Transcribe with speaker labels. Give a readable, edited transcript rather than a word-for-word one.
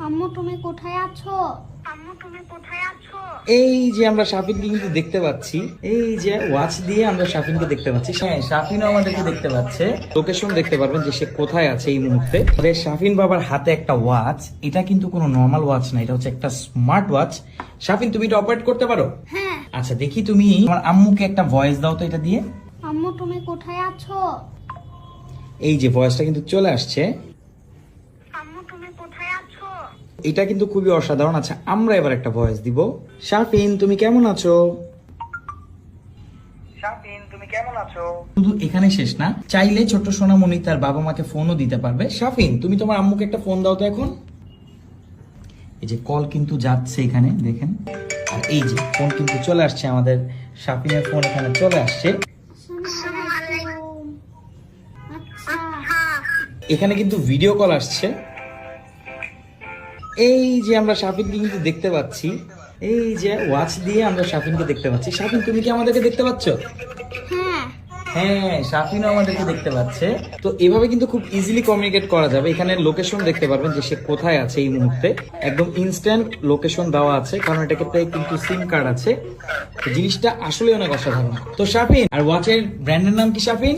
Speaker 1: আম্মু তুমি কোথায় আছো?
Speaker 2: এই যে আমরা শাফিনকে কিন্তু দেখতে পাচ্ছি, এই যে ওয়াচ দিয়ে আমরা শাফিনকে দেখতে পাচ্ছি। হ্যাঁ, শাফিনও আমাদেরকে দেখতে পাচ্ছে, লোকেশন দেখতে পারবেন যে সে কোথায় আছে এই মুহূর্তে। শাফিন বাবার হাতে একটা ওয়াচ, এটা কিন্তু কোনো নর্মাল ওয়াচ না, এটা হচ্ছে একটা স্মার্ট ওয়াচ। শাফিন তুমি এটা অপারেট করতে পারো?
Speaker 1: হ্যাঁ।
Speaker 2: আচ্ছা দেখি, তুমি আমার আম্মুকে একটা ভয়েস দাও তো এটা দিয়ে।
Speaker 1: আম্মু তুমি কোথায় আছো?
Speaker 2: এই যে ভয়েসটা কিন্তু চলে আসছে, এটা কিন্তু খুবই অসাধারণ। আচ্ছা আমরা এবার একটা ভয়েস দিব। শাফিন তুমি কেমন আছো? শাফিন তুমি কেমন আছো? শুধু এখানে শেষ না, চাইলে ছোট্ট সোনামণি তার বাবা মাকে ফোনও দিতে পারবে। শাফিন তুমি তোমার আম্মুকে একটা ফোন দাও তো এখন। এই যে কল কিন্তু যাচ্ছে এখানে দেখেন, আর এই যে ফোন কিন্তু চলে আসছে, আমাদের শাফিনের ফোন এখানে চলে আসছে। এখানে কিন্তু ভিডিও কল আসছে। এই যে আমরা শাফিনকে কিন্তু দেখতে পাচ্ছি, এই যে ওয়াচ দিয়ে আমরা শাফিনকে দেখতে পাচ্ছি। শাফিন তুমি কি আমাদেরকে দেখতে পাচ্ছ?
Speaker 1: হ্যাঁ।
Speaker 2: হ্যাঁ, শাফিনও আমাদেরকে দেখতে পাচ্ছে। তো এভাবে কিন্তু খুব ইজিলি কমিউনিকেট করা যাবে। এখানে লোকেশন দেখতে পারবেন যে সে কোথায় আছে এই মুহূর্তে, একদম ইনস্ট্যান্ট লোকেশন দেওয়া আছে, কারণ এটাকে কিন্তু সিম কার্ড আছে। তো জিনিসটা আসলে অনেক অসাধারণ। তো শাফিন, আর ওয়াচের ব্র্যান্ডের নাম কি শাফিন?